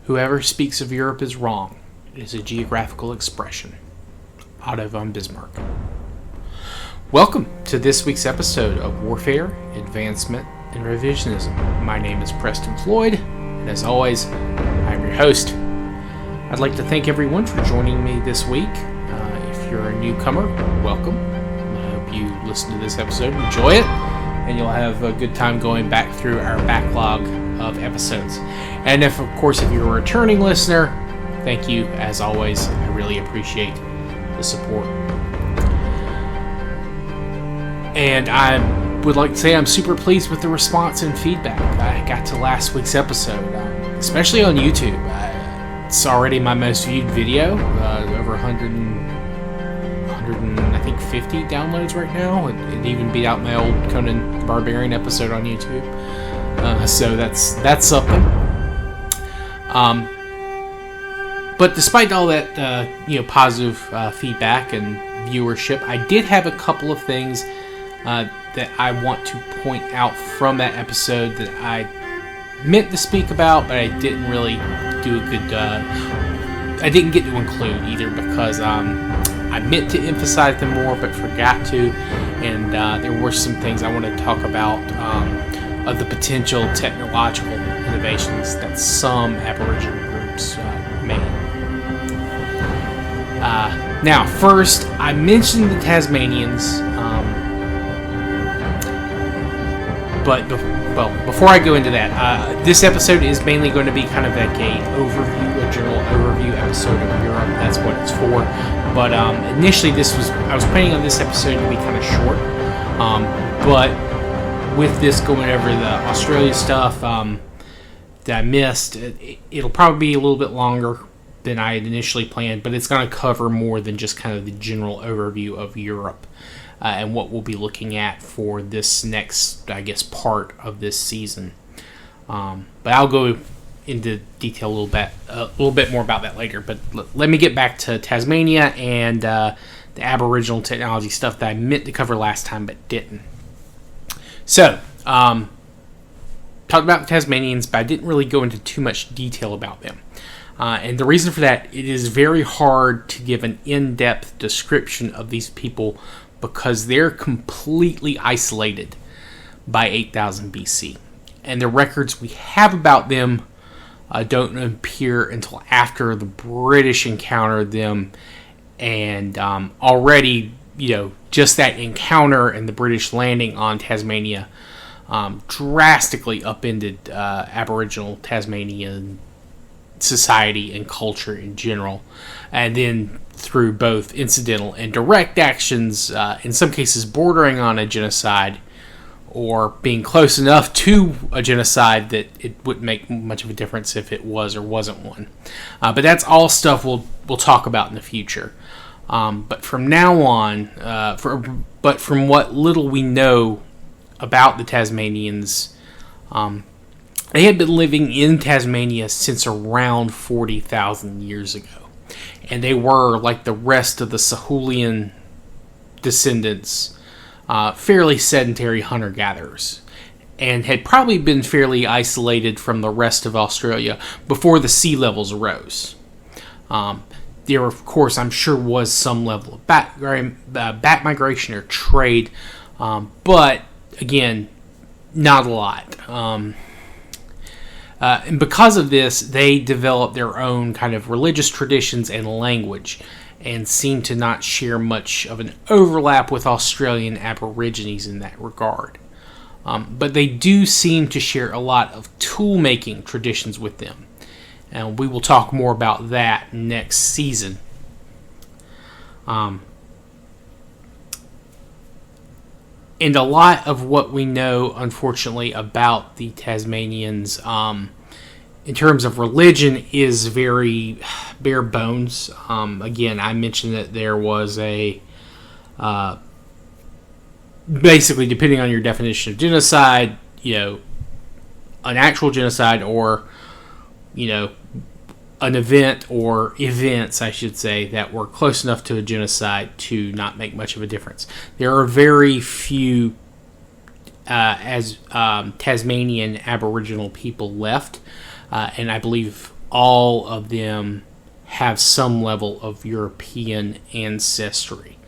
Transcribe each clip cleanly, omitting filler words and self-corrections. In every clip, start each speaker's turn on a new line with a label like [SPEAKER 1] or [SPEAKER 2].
[SPEAKER 1] Whoever speaks of Europe is wrong. It is a geographical expression. Otto von Bismarck. Welcome to this week's episode of Warfare, Advancement, and Revisionism. My name is Preston Floyd, and as always, I'm your host. I'd like to thank everyone for joining me this week. If you're a newcomer, welcome. I hope you listen to this episode, enjoy it, and you'll have a good time going back through our backlog of episodes. And if you're a returning listener, thank you, as always. I really appreciate the support. And I would like to say I'm super pleased with the response and feedback I got to last week's episode, especially on YouTube. It's already my most viewed video, over 150 downloads right now. It even beat out my old Conan the Barbarian episode on YouTube. So that's something. But despite all that, positive feedback and viewership, I did have a couple of things that I want to point out from that episode that I meant to speak about, but I didn't really do a good. I didn't get to include either because I meant to emphasize them more, but forgot to, and there were some things I wanted to talk about of the potential technological innovations that some Aboriginal groups made. Now, first, I mentioned the Tasmanians, but before I go into that, this episode is mainly going to be kind of like a general overview episode of Europe. That's what it's for. But initially, I was planning on this episode to be kind of short, but with this going over the Australia stuff that I missed, it'll probably be a little bit longer than I had initially planned, but it's going to cover more than just kind of the general overview of Europe and what we'll be looking at for this next, part of this season. But I'll go into detail a little bit more about that later. But let me get back to Tasmania and the Aboriginal technology stuff that I meant to cover last time but didn't. So, talked about the Tasmanians, but I didn't really go into too much detail about them. And the reason for that, it is very hard to give an in-depth description of these people because they're completely isolated by 8000 BC. And the records we have about them don't appear until after the British encountered them. And already, just that encounter and the British landing on Tasmania drastically upended Aboriginal Tasmanian society and culture in general. And then through both incidental and direct actions, in some cases bordering on a genocide, or being close enough to a genocide that it wouldn't make much of a difference if it was or wasn't one. But that's all stuff we'll talk about in the future. But from now on, from what little we know about the Tasmanians, they had been living in Tasmania since around 40,000 years ago. And they were, like the rest of the Sahulian descendants, fairly sedentary hunter-gatherers, and had probably been fairly isolated from the rest of Australia before the sea levels rose. There, of course, I'm sure was some level of back migration or trade, but, again, not a lot. And because of this, they developed their own kind of religious traditions and language, and seem to not share much of an overlap with Australian Aborigines in that regard. But they do seem to share a lot of tool-making traditions with them. And we will talk more about that next season. And a lot of what we know, unfortunately, about the Tasmanians in terms of religion is very bare bones. Again, I mentioned that there was basically, depending on your definition of genocide, an actual genocide or, an event or events, I should say, that were close enough to a genocide to not make much of a difference. There are very few Tasmanian Aboriginal people left, and I believe all of them have some level of European ancestry.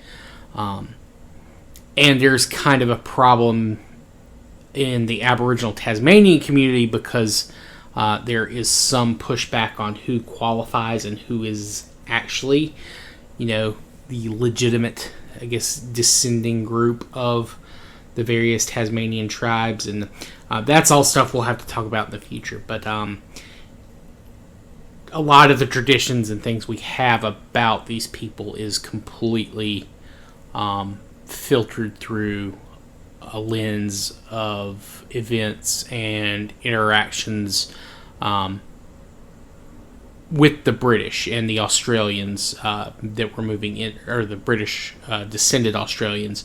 [SPEAKER 1] And there's kind of a problem in the Aboriginal Tasmanian community because there is some pushback on who qualifies and who is actually, the legitimate, I guess, descending group of the various Tasmanian tribes. And that's all stuff we'll have to talk about in the future. But a lot of the traditions and things we have about these people is completely filtered through a lens of events and interactions with the British and the Australians that were moving in, or the British descended Australians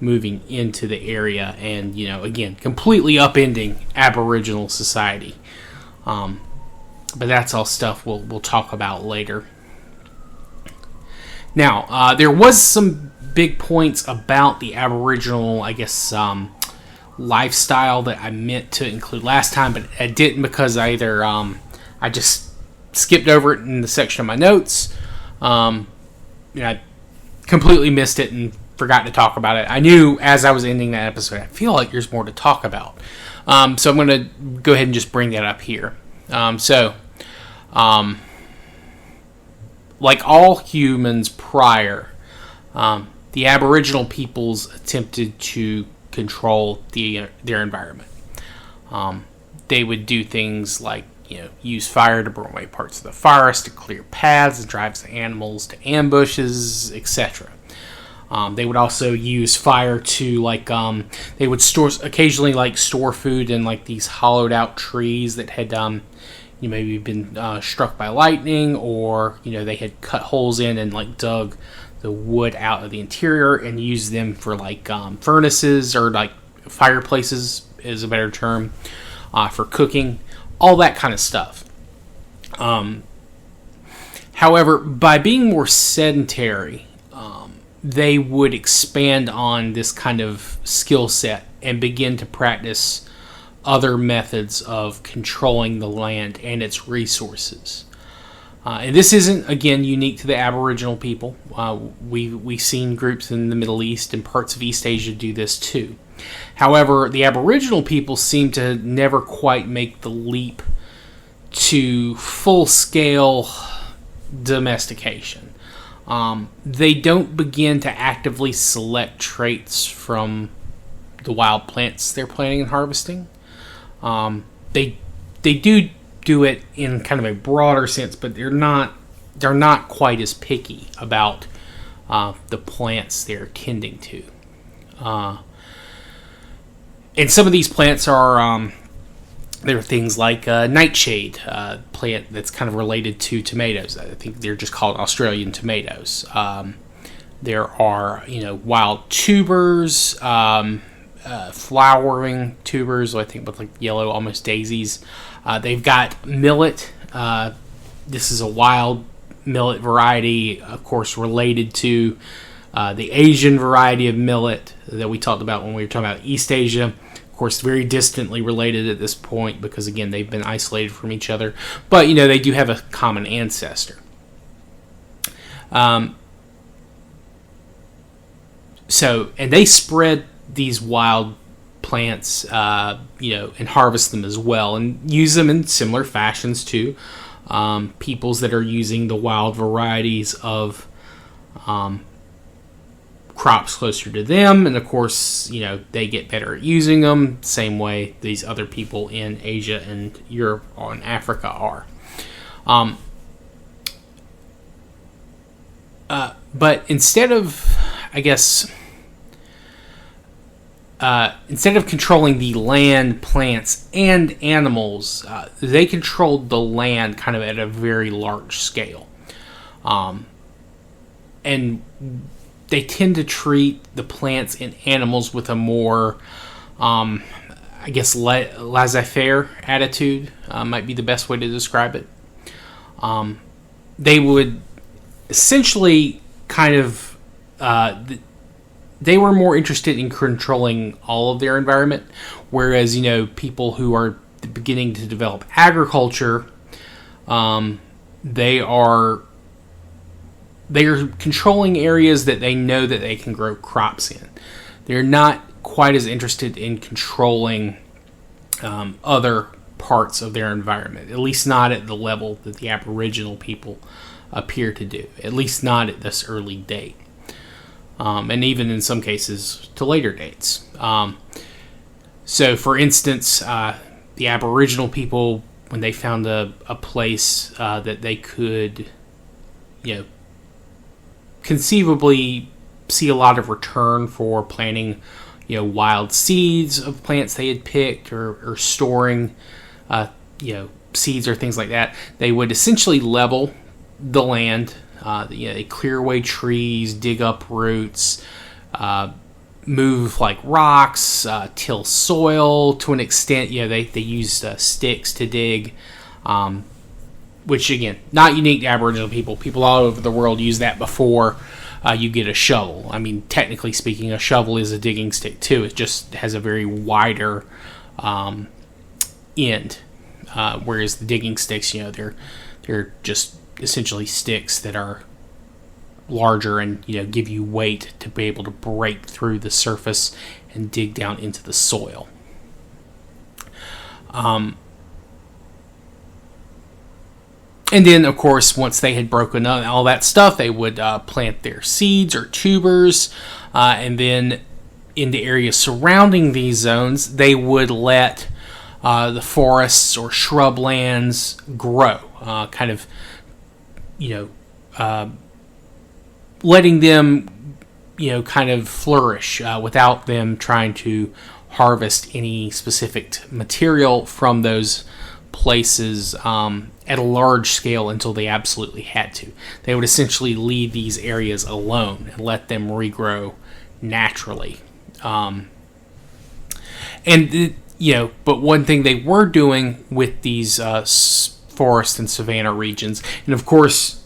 [SPEAKER 1] moving into the area, and again, completely upending Aboriginal society. But that's all stuff we'll talk about later. Now, there was some big points about the Aboriginal, I guess, lifestyle that I meant to include last time, but I didn't because either I just skipped over it in the section of my notes. I completely missed it and forgot to talk about it. I knew as I was ending that episode, I feel like there's more to talk about. So I'm going to go ahead and just bring that up here. Like all humans prior, the Aboriginal peoples attempted to control their environment. They would do things like use fire to burn away parts of the forest, to clear paths, and drive the animals to ambushes, etc. They would also use fire to they would occasionally store food in these hollowed out trees that had maybe been struck by lightning, or they had cut holes in and dug the wood out of the interior and used them for furnaces, or fireplaces is a better term, for cooking, all that kind of stuff. However, by being more sedentary, they would expand on this kind of skill set and begin to practice other methods of controlling the land and its resources. And this isn't, again, unique to the Aboriginal people. We've seen groups in the Middle East and parts of East Asia do this too. However, the Aboriginal people seem to never quite make the leap to full-scale domestication. They don't begin to actively select traits from the wild plants they're planting and harvesting. They do it in kind of a broader sense, but they're not quite as picky about the plants they're tending to. And some of these plants are there are things like nightshade, plant that's kind of related to tomatoes. I think they're just called Australian tomatoes. There are wild tubers, flowering tubers, I think with yellow, almost daisies. They've got millet. This is a wild millet variety, of course, related to the Asian variety of millet that we talked about when we were talking about East Asia. Of course, very distantly related at this point because, again, they've been isolated from each other. But, they do have a common ancestor. And they spread these wild plants, and harvest them as well, and use them in similar fashions to peoples that are using the wild varieties of crops closer to them, and of course, they get better at using them, same way these other people in Asia and Europe and Africa are. But instead of, instead of controlling the land, plants, and animals, they controlled the land kind of at a very large scale. And they tend to treat the plants and animals with a more, laissez-faire attitude, might be the best way to describe it. They would essentially kind of, they were more interested in controlling all of their environment, whereas, people who are beginning to develop agriculture They are controlling areas that they know that they can grow crops in. They're not quite as interested in controlling other parts of their environment, at least not at the level that the Aboriginal people appear to do, at least not at this early date, and even in some cases to later dates. So, for instance, the Aboriginal people, when they found a place that they could, conceivably see a lot of return for planting, wild seeds of plants they had picked, or storing, seeds or things like that, they would essentially level the land. They clear away trees, dig up roots, move like rocks, till soil to an extent. They used sticks to dig, which again, not unique to Aboriginal people. People all over the world use that before you get a shovel. I mean, technically speaking, a shovel is a digging stick too. It just has a very wider end, whereas the digging sticks, they're just essentially sticks that are larger and give you weight to be able to break through the surface and dig down into the soil. And then, of course, once they had broken up all that stuff, they would plant their seeds or tubers, and then in the areas surrounding these zones, they would let the forests or shrublands grow, letting them, kind of flourish without them trying to harvest any specific material from those places at a large scale until they absolutely had to. They would essentially leave these areas alone and let them regrow naturally. But one thing they were doing with these forest and savanna regions, and of course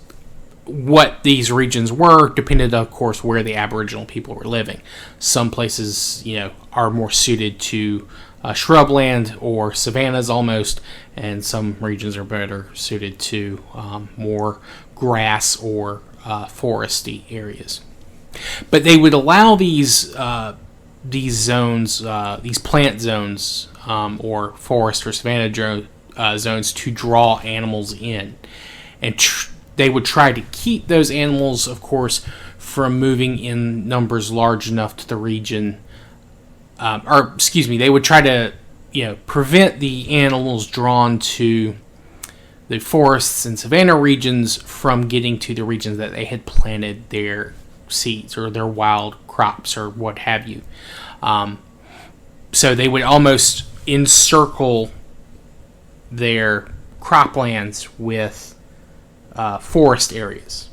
[SPEAKER 1] what these regions were depended, of course, where the Aboriginal people were living. Some places, are more suited to shrubland or savannas almost, and some regions are better suited to more grass or foresty areas. But they would allow these zones, these plant zones, or forest or savanna zones to draw animals in, and they would try to keep those animals, of course, from moving in numbers large enough to the region. They would try to, prevent the animals drawn to the forests and savanna regions from getting to the regions that they had planted their seeds or their wild crops or what have you. So they would almost encircle their croplands with forest areas.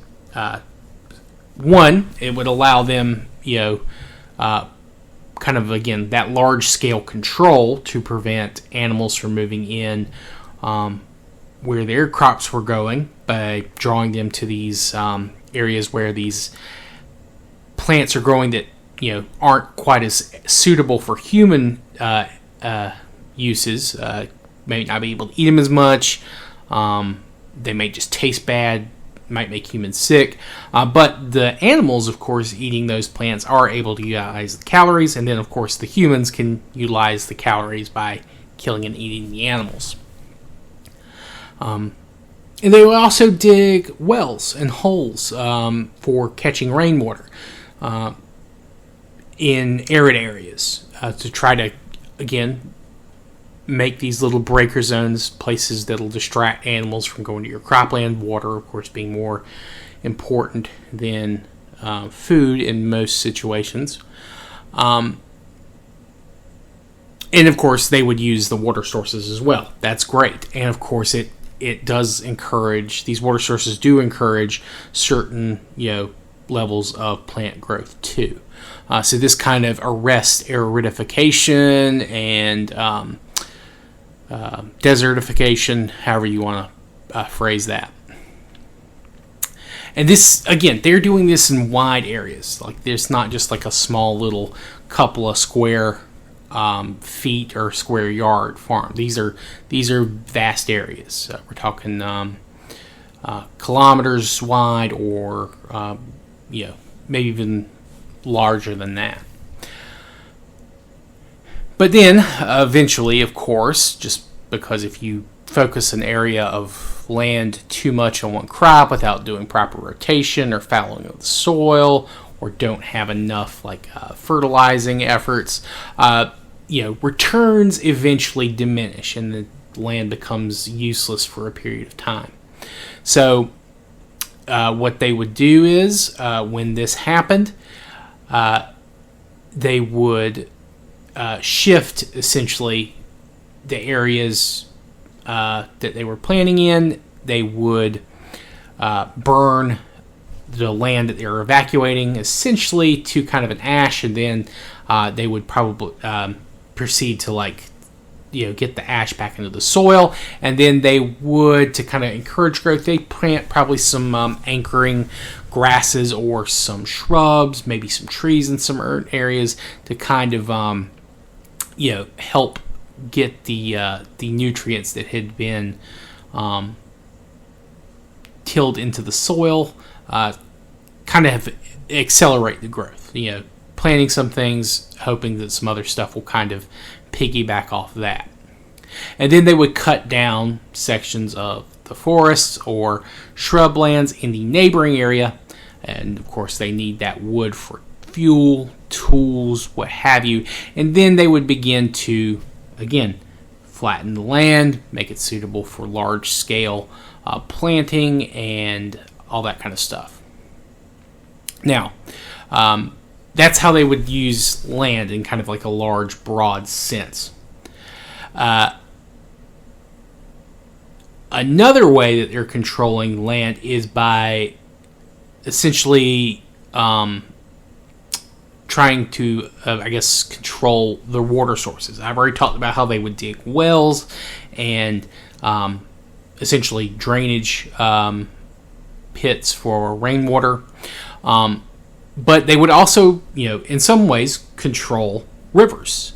[SPEAKER 1] One, it would allow them, kind of, again, that large-scale control to prevent animals from moving in where their crops were going by drawing them to these areas where these plants are growing that, aren't quite as suitable for human uses. May not be able to eat them as much. They may just taste bad, might make humans sick. But the animals, of course, eating those plants are able to utilize the calories, and then, of course, the humans can utilize the calories by killing and eating the animals. And they will also dig wells and holes for catching rainwater in arid areas to try to, again, make these little breaker zones, places that'll distract animals from going to your cropland. Water, of course, being more important than food in most situations. And, of course, they would use the water sources as well. That's great. And, of course, it does encourage, these water sources do encourage certain, levels of plant growth too. So this kind of arrests aridification and desertification, however you want to phrase that. And this, again, they're doing this in wide areas. Like, there's not just like a small little couple of square feet or square yard farm. These are vast areas. We're talking kilometers wide, or maybe even larger than that. But then eventually, of course, just because if you focus an area of land too much on one crop without doing proper rotation or fallowing of the soil, or don't have enough fertilizing efforts, returns eventually diminish and the land becomes useless for a period of time. So what they would do is, when this happened, they would shift essentially the areas that they were planting in. They would burn the land that they were evacuating essentially to kind of an ash, and then they would probably proceed to get the ash back into the soil, and then they would, to kind of encourage growth, they plant probably some anchoring grasses or some shrubs, maybe some trees in some areas to kind of help get the nutrients that had been tilled into the soil, kind of accelerate the growth. Planting some things, hoping that some other stuff will kind of piggyback off of that. And then they would cut down sections of the forests or shrublands in the neighboring area, and of course they need that wood for fuel, tools, what have you. And then they would begin to, again, flatten the land, make it suitable for large scale planting and all that kind of stuff. Now, that's how they would use land in kind of like a large, broad sense. Another way that they're controlling land is by essentially trying to, control the water sources. I've already talked about how they would dig wells and essentially drainage pits for rainwater. But they would also, in some ways, control rivers.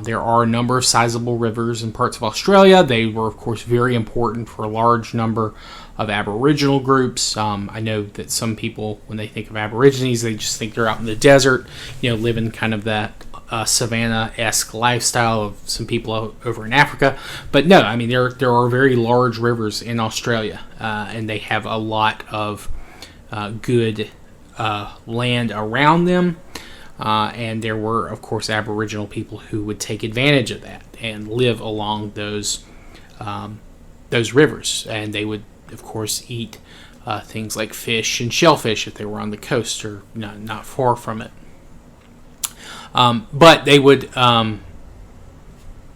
[SPEAKER 1] There are a number of sizable rivers in parts of Australia. They were, of course, very important for a large number of Aboriginal groups. I know that some people, when they think of Aborigines, they just think they're out in the desert, living kind of that savanna-esque lifestyle of some people over in Africa. But no, I mean, there are very large rivers in Australia, and they have a lot of good land around them. And there were, of course, Aboriginal people who would take advantage of that and live along those rivers. And they would, of course, eat things like fish and shellfish if they were on the coast or not far from it. But they would,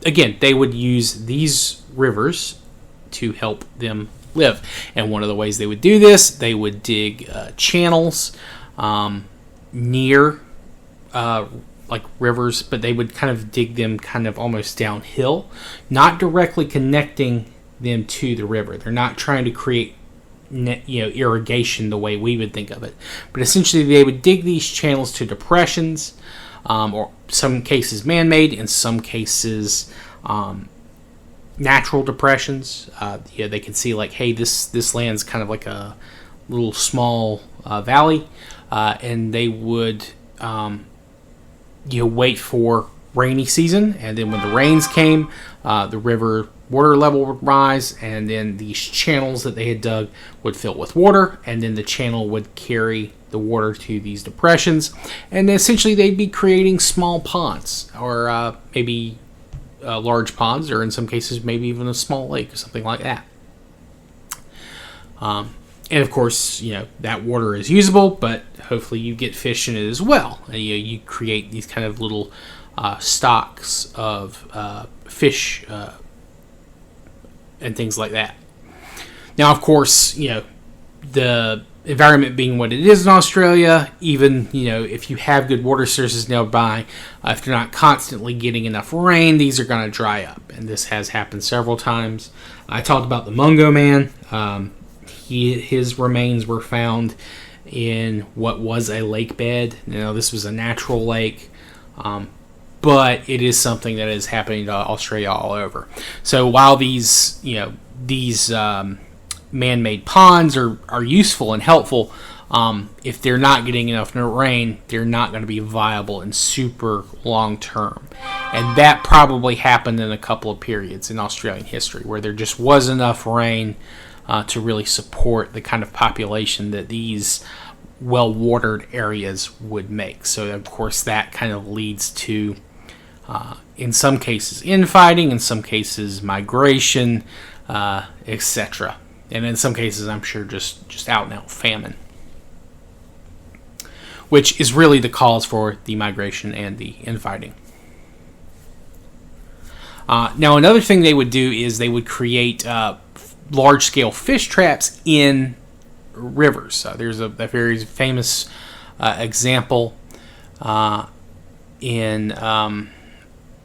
[SPEAKER 1] they would use these rivers to help them live. And one of the ways they would do this, they would dig channels near rivers, but they would kind of dig them kind of almost downhill, not directly connecting them to the river. They're not trying to create irrigation the way we would think of it, but essentially they would dig these channels to depressions, or some cases man-made, in some cases natural depressions. They could see hey, this land's kind of like a little small valley, and they would wait for rainy season, and then when the rains came, the river water level would rise, and then these channels that they had dug would fill with water, and then the channel would carry the water to these depressions, and essentially they'd be creating small ponds, or maybe large ponds, or in some cases maybe even a small lake or something like that. And of course, that water is usable, but hopefully you get fish in it as well. And, you create these kind of little stocks of fish and things like that. Now, of course, the environment being what it is in Australia, even, if you have good water sources nearby, if they're not constantly getting enough rain, these are going to dry up. And this has happened several times. I talked about the Mungo Man. His remains were found in what was a lake bed. This was a natural lake. but it is something that is happening to Australia all over. So while these man-made ponds are useful and helpful, if they're not getting enough rain, they're not going to be viable in super long term. And that probably happened in a couple of periods in Australian history where there just was enough rain to really support the kind of population that these well-watered areas would make. So, of course, that kind of leads to, in some cases, infighting, in some cases, migration, etc. And in some cases, I'm sure, just out-and-out famine, which is really the cause for the migration and the infighting. Now, another thing they would do is they would create large-scale fish traps in rivers. There's a very famous example in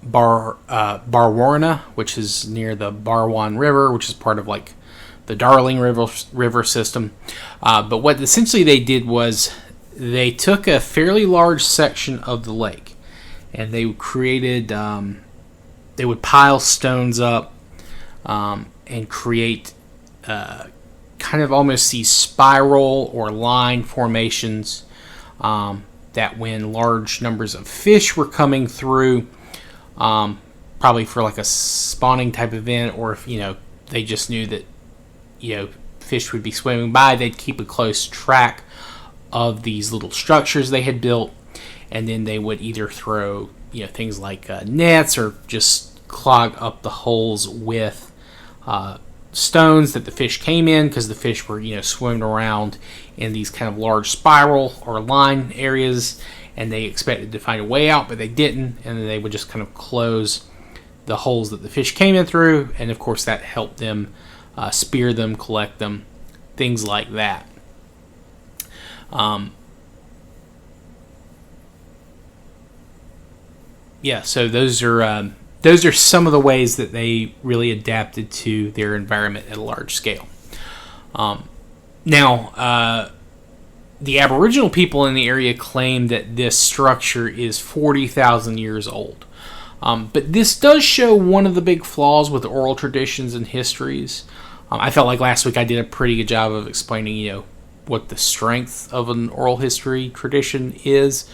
[SPEAKER 1] Barwona, which is near the Barwon River, which is part of like the Darling River system. But what essentially they did was they took a fairly large section of the lake and they created, they would pile stones up and create kind of almost these spiral or line formations that when large numbers of fish were coming through, probably for like a spawning type event, or if they just knew that fish would be swimming by, they'd keep a close track of these little structures they had built, and then they would either throw things like nets or just clog up the holes with stones that the fish came in, because the fish were swimming around in these kind of large spiral or line areas, and they expected to find a way out, but they didn't, and then they would just kind of close the holes that the fish came in through, and of course that helped them spear them, collect them, things like that. So those are some of the ways that they really adapted to their environment at a large scale. Now, the Aboriginal people in the area claim that this structure is 40,000 years old. But this does show one of the big flaws with oral traditions and histories. I felt like last week I did a pretty good job of explaining, what the strength of an oral history tradition is.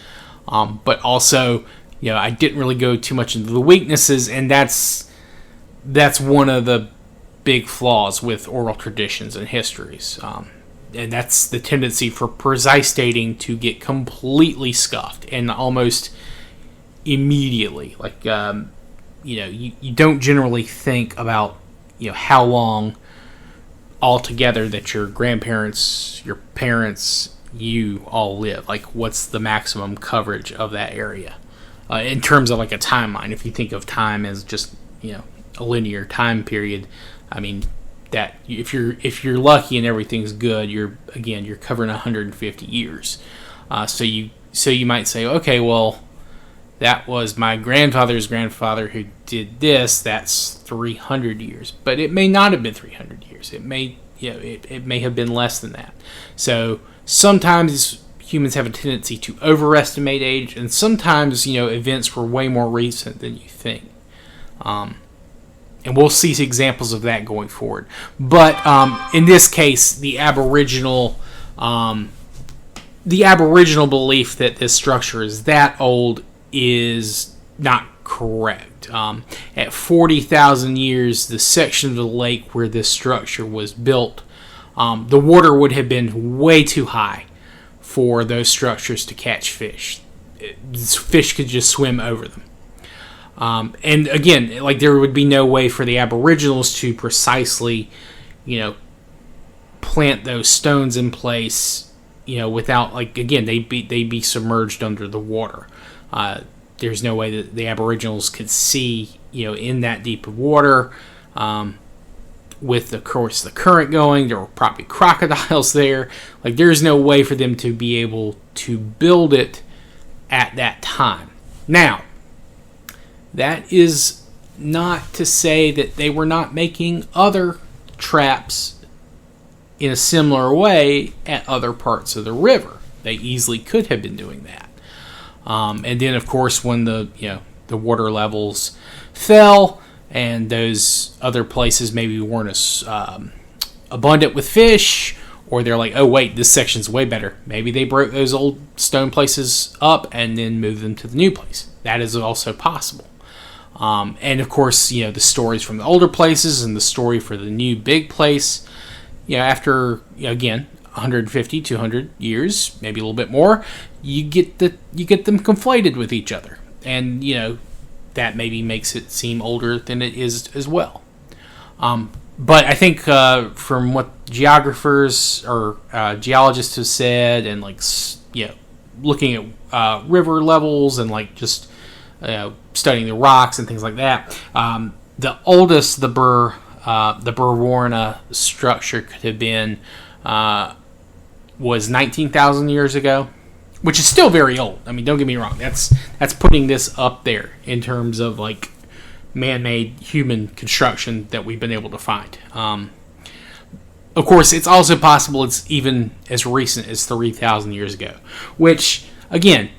[SPEAKER 1] But also, I didn't really go too much into the weaknesses, and that's one of the big flaws with oral traditions and histories. And that's the tendency for precise dating to get completely scuffed and almost immediately. Like, you don't generally think about, how long altogether that your grandparents, your parents, you all live. Like, what's the maximum coverage of that area? In terms of like a timeline, if you think of time as just a linear time period, I mean that if you're lucky and everything's good, you're covering 150 years. So you might say, okay, well, that was my grandfather's grandfather who did this. That's 300 years, but it may not have been 300 years. It may it may have been less than that. So sometimes humans have a tendency to overestimate age, and sometimes, events were way more recent than you think. And we'll see examples of that going forward. But in this case, the Aboriginal belief that this structure is that old is not correct. At 40,000 years, the section of the lake where this structure was built, the water would have been way too high for those structures to catch fish. Fish could just swim over them. And again, like, there would be no way for the Aboriginals to precisely, plant those stones in place, without, like, again, they'd be submerged under the water. There's no way that the Aboriginals could see, in that deep of water. With, of course, the current going, there were probably crocodiles there. Like, there's no way for them to be able to build it at that time. Now, that is not to say that they were not making other traps in a similar way at other parts of the river. They easily could have been doing that. And then, of course, when the the water levels fell, and those other places maybe weren't as abundant with fish, or they're like, oh wait, this section's way better. Maybe they broke those old stone places up and then moved them to the new place. That is also possible. And of course, the stories from the older places and the story for the new big place, after, again, 150, 200 years, maybe a little bit more, you get them conflated with each other. And, that maybe makes it seem older than it is as well. But I think from what geographers or geologists have said, and looking at river levels and just studying the rocks and things like that, the oldest the Brewarrina structure could have been was 19,000 years ago, which is still very old. I mean, don't get me wrong. That's putting this up there in terms of man-made human construction that we've been able to find. Of course, it's also possible it's even as recent as 3,000 years ago, which, again,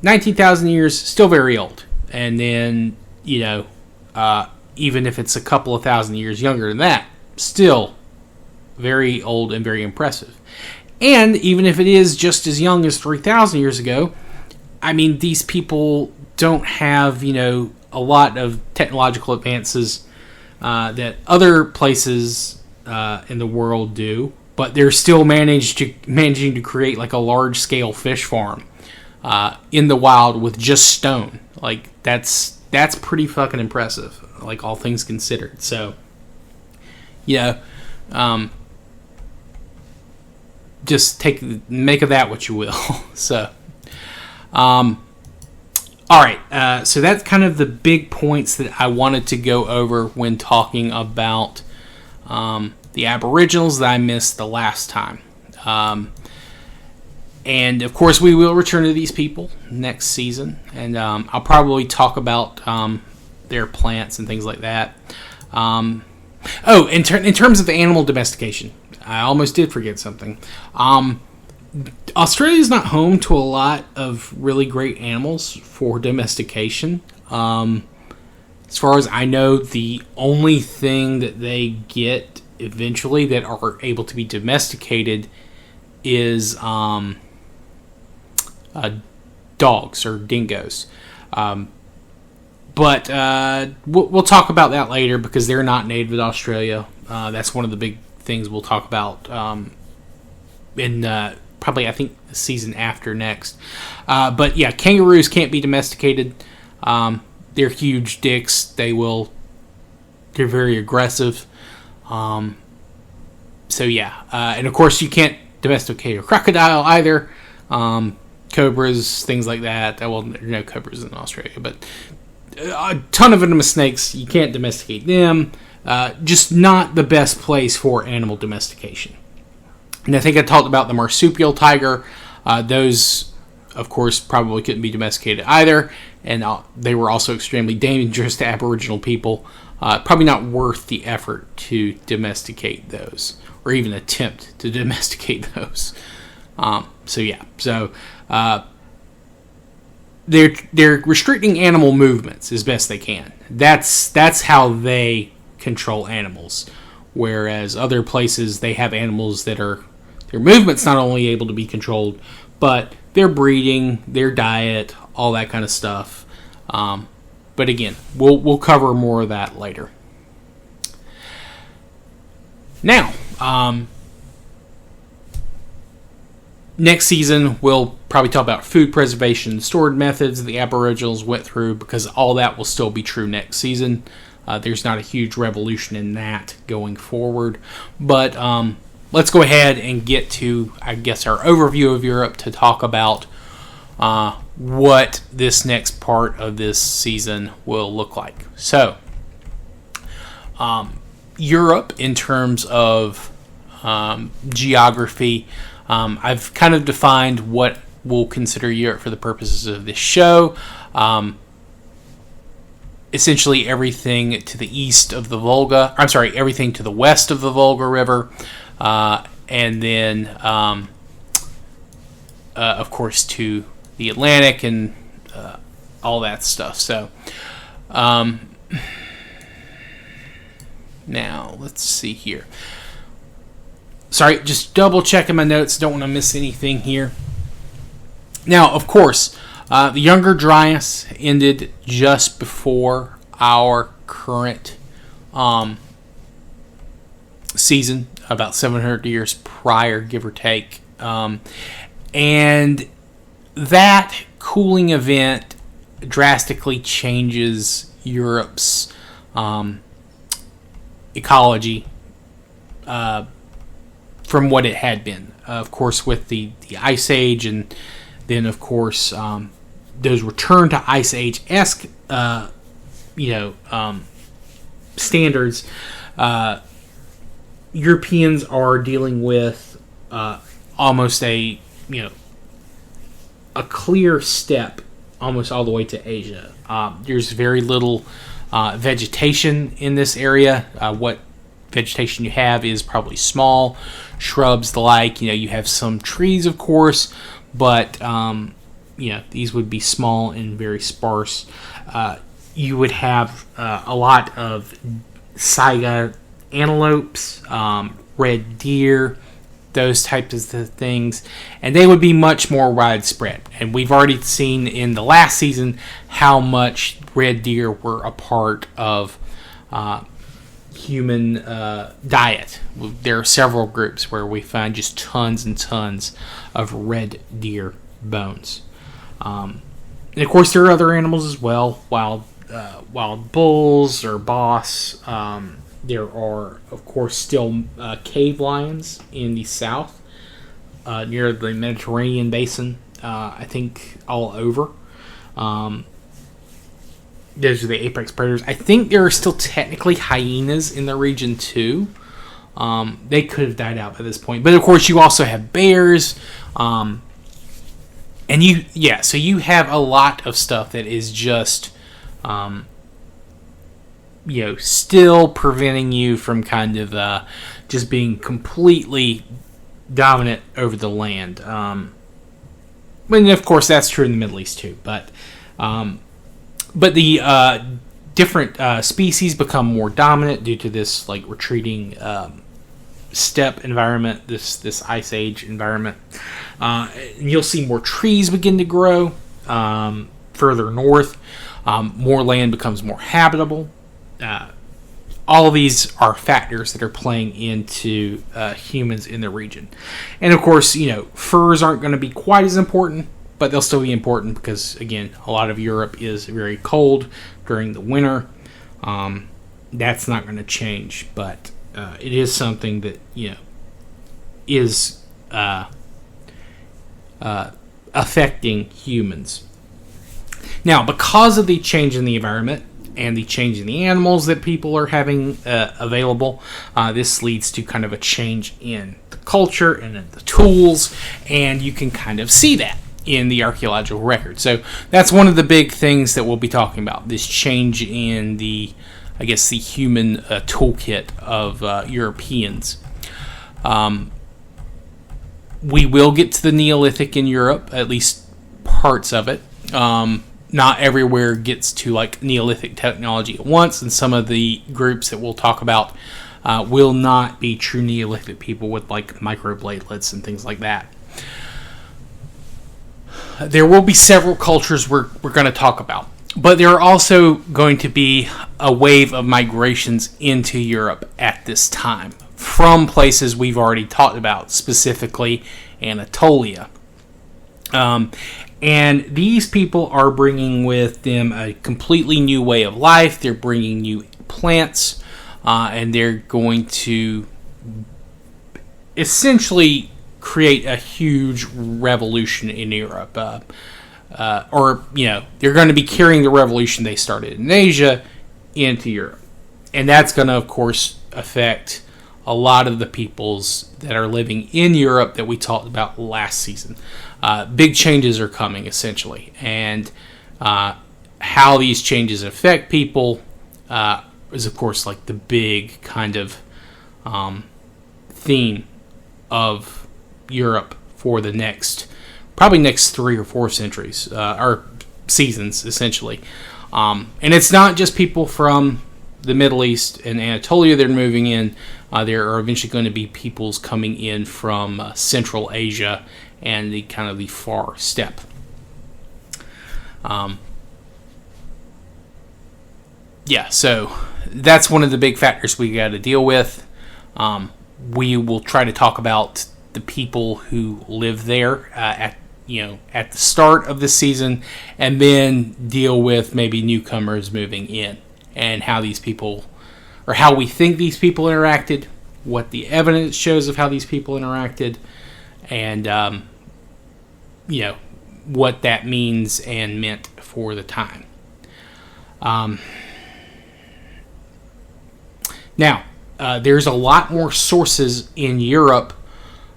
[SPEAKER 1] 19,000 years, still very old. And then, even if it's a couple of thousand years younger than that, still very old and very impressive. And even if it is just as young as 3,000 years ago, I mean, these people don't have, a lot of technological advances that other places in the world do, but they're still managing to create a large-scale fish farm in the wild with just stone. That's pretty fucking impressive, all things considered. So, just make of that what you will. So, all right. So that's kind of the big points that I wanted to go over when talking about the Aboriginals that I missed the last time. And of course, we will return to these people next season, and I'll probably talk about their plants and things like that. In terms of animal domestication, I almost did forget something. Australia is not home to a lot of really great animals for domestication. As far as I know, the only thing that they get eventually that are able to be domesticated is dogs or dingoes. But we'll talk about that later because they're not native to Australia. That's one of the big things we'll talk about in probably, I think, the season after next. But yeah, kangaroos can't be domesticated. They're huge dicks. They're very aggressive. So yeah, and of course you can't domesticate a crocodile either. Cobras, things like that. Well, there are no cobras in Australia, but a ton of venomous snakes. You can't domesticate them. Just not the best place for animal domestication. And I think I talked about the marsupial tiger. Those, of course, probably couldn't be domesticated either. And they were also extremely dangerous to Aboriginal people. Probably not worth the effort to domesticate those, or even attempt to domesticate those. So they're restricting animal movements as best they can. That's how they control animals. Whereas other places, they have animals that are their movements not only able to be controlled, but their breeding, their diet, all that kind of stuff. But again, we'll cover more of that later. Now, next season, we'll probably talk about food preservation, storage methods the Aboriginals went through, because all that will still be true next season. There's not a huge revolution in that going forward. But let's go ahead and get to, I guess, our overview of Europe to talk about what this next part of this season will look like. So, Europe, in terms of geography, I've kind of defined what we'll consider Europe for the purposes of this show. Essentially everything to the east of the Volga, everything to the west of the Volga River, and then, of course, to the Atlantic and all that stuff. So, now let's see here. Sorry, just double checking my notes. Don't want to miss anything here. Now, of course, the Younger Dryas ended just before our current season, about 700 years prior, give or take. And that cooling event drastically changes Europe's ecology from what it had been. Of course, with the Ice Age, and then, of course, those return to Ice Age-esque, standards. Europeans are dealing with almost a clear step almost all the way to Asia. There's very little vegetation in this area. What vegetation you have is probably small shrubs, the like. You have some trees, of course, but these would be small and very sparse. You would have a lot of saiga antelopes, red deer, those types of things, and they would be much more widespread. And we've already seen in the last season how much red deer were a part of human diet. There are several groups where we find just tons and tons of red deer bones. And of course, there are other animals as well, wild bulls or boss. There are, of course, still cave lions in the south, near the Mediterranean basin, I think all over. Those are the apex predators. I think there are still technically hyenas in the region, too. They could have died out by this point. But, of course, you also have bears. So you have a lot of stuff that is just... still preventing you from kind of just being completely dominant over the land. And of course, that's true in the Middle East too. But the different species become more dominant due to this retreating steppe environment, this ice age environment. And you'll see more trees begin to grow further north. More land becomes more habitable. All of these are factors that are playing into humans in the region. And of course, furs aren't going to be quite as important, but they'll still be important because, again, a lot of Europe is very cold during the winter. That's not going to change, but it is something that, is affecting humans. Now, because of the change in the environment, and the change in the animals that people are having available, this leads to kind of a change in the culture and in the tools, and you can kind of see that in the archaeological record. So that's one of the big things that we'll be talking about, this change in the human toolkit of Europeans. We will get to the Neolithic in Europe, at least parts of it. Not everywhere gets to Neolithic technology at once, and some of the groups that we'll talk about will not be true Neolithic people with microbladelets and things like that. There will be several cultures we're going to talk about, but there are also going to be a wave of migrations into Europe at this time from places we've already talked about, specifically Anatolia. And these people are bringing with them a completely new way of life. They're bringing new plants, and they're going to essentially create a huge revolution in Europe. They're going to be carrying the revolution they started in Asia into Europe. And that's going to, of course, affect a lot of the peoples that are living in Europe that we talked about last season. Big changes are coming, essentially. And how these changes affect people is, of course, the big kind of theme of Europe for the next 3 or 4 centuries, or seasons, essentially. And it's not just people from the Middle East and Anatolia that are moving in. There are eventually going to be peoples coming in from Central Asia and the kind of the far steppe. So that's one of the big factors we got to deal with. We will try to talk about the people who live there at the start of the season, and then deal with maybe newcomers moving in and how these people, or how we think these people interacted, what the evidence shows of how these people interacted, and what that means and meant for the time. Now, there's a lot more sources in Europe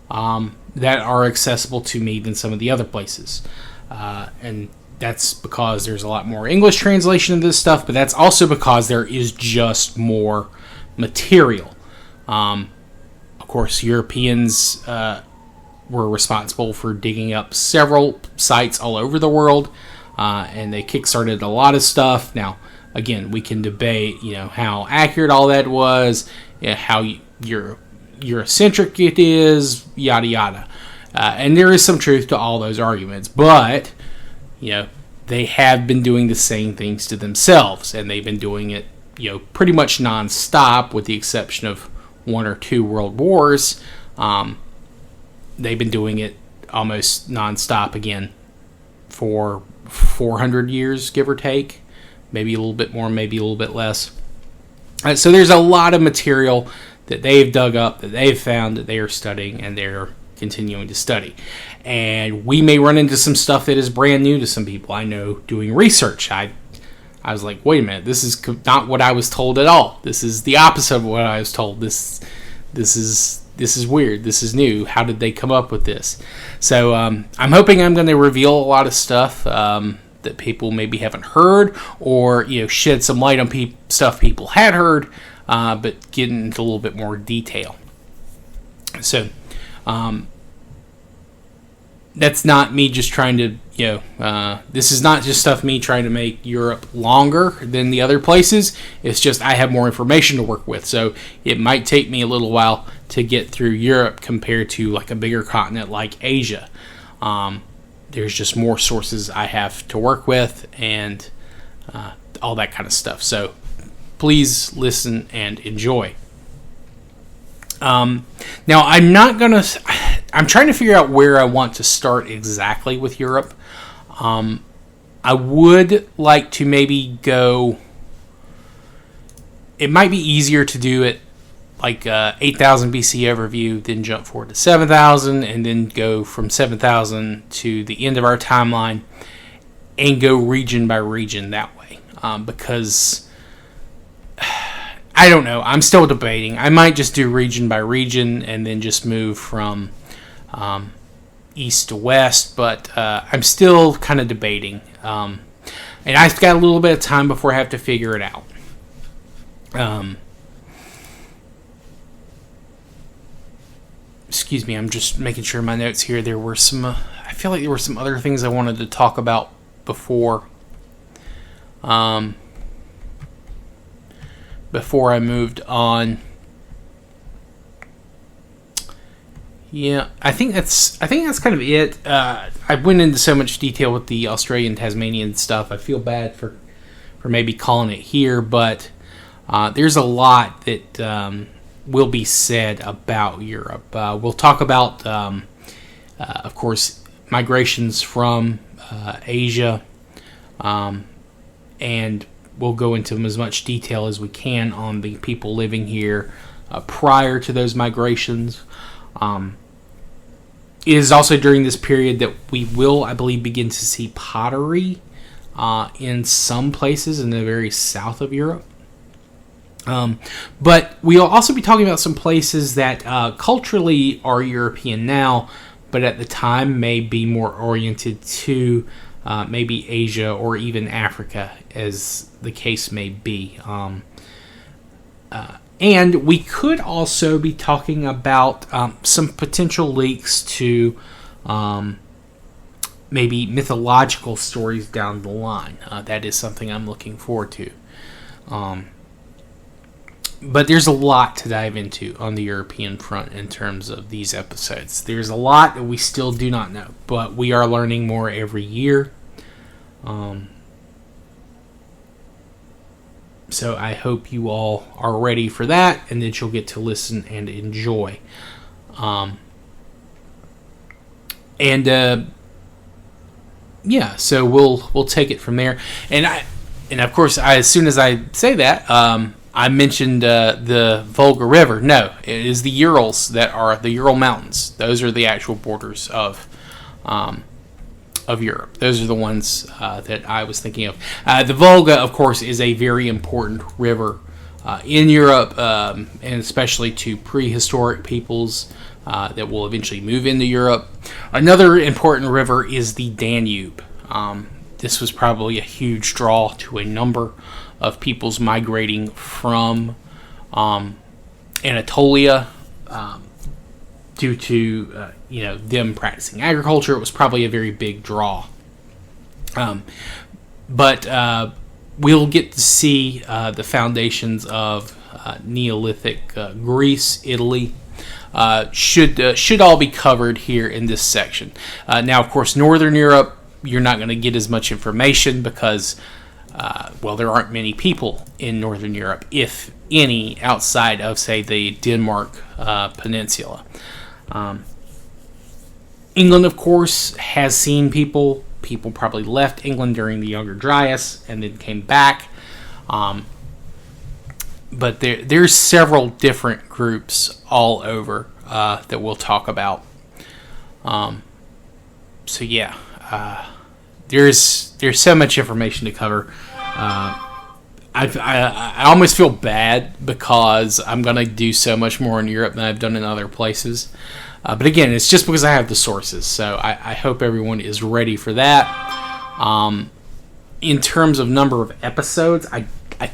[SPEAKER 1] that are accessible to me than some of the other places. And that's because there's a lot more English translation of this stuff, but that's also because there is just more material. Of course, Europeans were responsible for digging up several sites all over the world, and they kickstarted a lot of stuff. Now, again, we can debate, how accurate all that was, how Eurocentric it is, yada yada. And there is some truth to all those arguments, but they have been doing the same things to themselves, and they've been doing it pretty much non-stop, with the exception of 1 or 2 world wars. They've been doing it almost non-stop again for 400 years, give or take, maybe a little bit more, maybe a little bit less. So there's a lot of material that they've dug up, that they've found, that they are studying, and they're continuing to study. And we may run into some stuff that is brand new to some people. I know, doing research, I was like, wait a minute, this is not what I was told at all. This is the opposite of what I was told. This is weird. This is new. How did they come up with this? So I'm hoping I'm going to reveal a lot of stuff that people maybe haven't heard, or shed some light on stuff people had heard, but get into a little bit more detail. So that's not me just trying to, this is not just stuff me trying to make Europe longer than the other places. It's just I have more information to work with. So it might take me a little while to get through Europe compared to like a bigger continent like Asia. There's just more sources I have to work with, and all that kind of stuff. So please listen and enjoy. Now, I'm trying to figure out where I want to start exactly with Europe. I would like to maybe go, it might be easier to do it like 8,000 BC overview, then jump forward to 7,000, and then go from 7,000 to the end of our timeline, and go region by region that way. Because I don't know, I'm still debating. I might just do region by region and then just move from east to west, but I'm still kind of debating. And I've got a little bit of time before I have to figure it out. Excuse me, I'm just making sure my notes here. There were some, I feel like there were some other things I wanted to talk about before I moved on. Yeah, I think that's kind of it. I went into so much detail with the Australian Tasmanian stuff. I feel bad for maybe calling it here, but there's a lot that will be said about Europe. We'll talk about, of course, migrations from Asia, and we'll go into as much detail as we can on the people living here prior to those migrations. It is also during this period that we will, I believe, begin to see pottery in some places in the very south of Europe. But we'll also be talking about some places that culturally are European now, but at the time may be more oriented to maybe Asia or even Africa, as the case may be. And we could also be talking about some potential links to maybe mythological stories down the line. That is something I'm looking forward to. But there's a lot to dive into on the European front in terms of these episodes. There's a lot that we still do not know, but we are learning more every year. So I hope you all are ready for that, and that you'll get to listen and enjoy. So we'll take it from there. And of course, as soon as I say that, I mentioned the Volga River. No, it is the Urals that are the Ural Mountains. Those are the actual borders of Europe. Those are the ones that I was thinking of. The Volga, of course, is a very important river in Europe, and especially to prehistoric peoples that will eventually move into Europe. Another important river is the Danube. This was probably a huge draw to a number of peoples migrating from Anatolia due to them practicing agriculture. It was probably a very big draw. But we'll get to see the foundations of Neolithic Greece, Italy. Should all be covered here in this section. Now, of course, Northern Europe, you're not going to get as much information because, there aren't many people in Northern Europe, if any, outside of, say, the Denmark Peninsula. England, of course, has seen people. People probably left England during the Younger Dryas and then came back. But there's several different groups all over that we'll talk about. There's so much information to cover. I almost feel bad because I'm going to do so much more in Europe than I've done in other places. But again, it's just because I have the sources. So I hope everyone is ready for that. In terms of number of episodes, I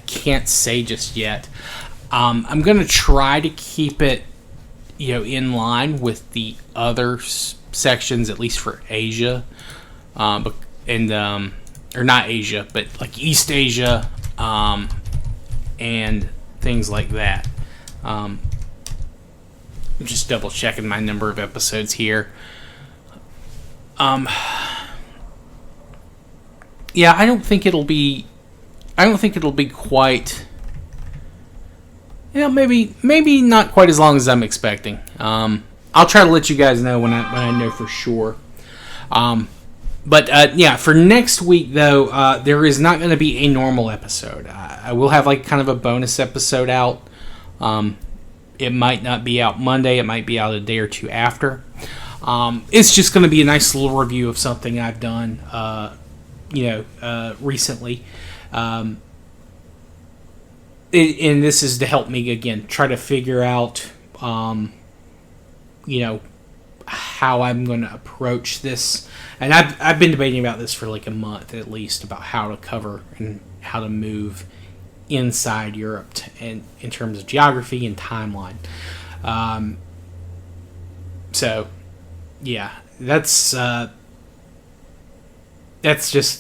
[SPEAKER 1] can't say just yet. I'm going to try to keep it, in line with the other sections, at least for Asia, or not Asia, but like East Asia, and things like that. I'm just double checking my number of episodes here. I don't think it'll be quite. Maybe not quite as long as I'm expecting. I'll try to let you guys know when I know for sure. But for next week though, there is not going to be a normal episode. I will have like kind of a bonus episode out. It might not be out Monday. It might be out a day or two after. It's just going to be a nice little review of something I've done, recently. And this is to help me, again, try to figure out, how I'm going to approach this. And I've been debating about this for like a month at least, about how to cover and how to move inside Europe and in terms of geography and timeline. That's just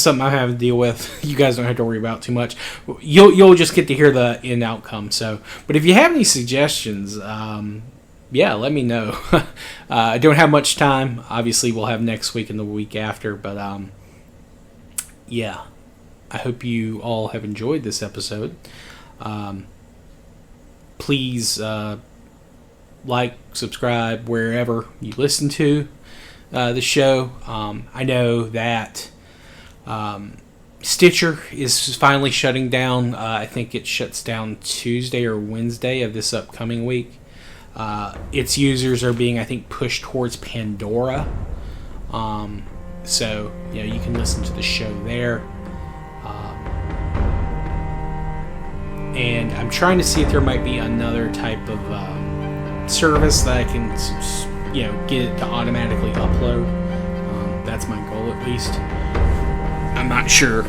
[SPEAKER 1] something I have to deal with. You guys don't have to worry about too much. You'll just get to hear the end outcome. So, but if you have any suggestions, let me know. I don't have much time. Obviously, we'll have next week and the week after. But I hope you all have enjoyed this episode. Please like, subscribe wherever you listen to the show. I know that Stitcher is finally shutting down. I think it shuts down Tuesday or Wednesday of this upcoming week. Its users are being, I think, pushed towards Pandora. So, you can listen to the show there. And I'm trying to see if there might be another type of service that I can, get it to automatically upload. That's my goal, at least. I'm not sure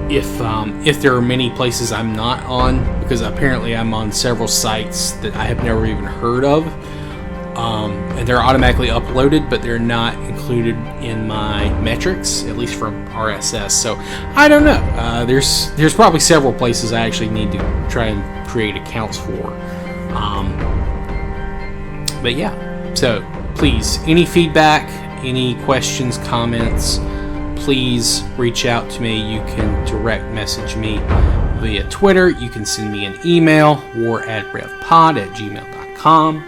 [SPEAKER 1] if there are many places I'm not on, because apparently I'm on several sites that I have never even heard of. and they're automatically uploaded, but they're not included in my metrics, at least from RSS. So I don't know. There's probably several places I actually need to try and create accounts for. But yeah, so please, any feedback, any questions, comments, please reach out to me. You can direct message me via Twitter. You can send me an email, war@revpod@gmail.com.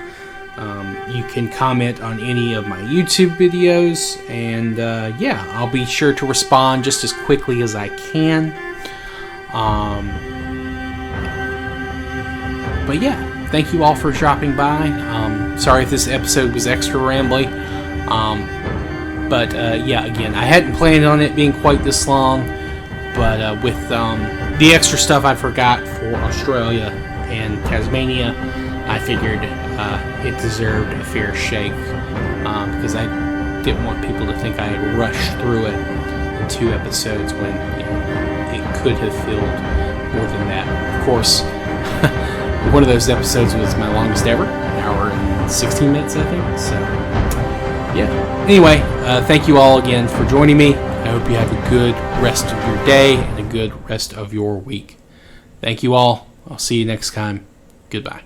[SPEAKER 1] You can comment on any of my YouTube videos, and yeah, I'll be sure to respond just as quickly as I can. But yeah, thank you all for dropping by. Sorry if this episode was extra rambly. But yeah, again, I hadn't planned on it being quite this long, but with the extra stuff I forgot for Australia and Tasmania, I figured it deserved a fair shake, because I didn't want people to think I had rushed through it in 2 episodes when it could have filled more than that. Of course, one of those episodes was my longest ever, 1 hour and 16 minutes, I think. So yeah. Anyway, thank you all again for joining me. I hope you have a good rest of your day and a good rest of your week. Thank you all. I'll see you next time. Goodbye.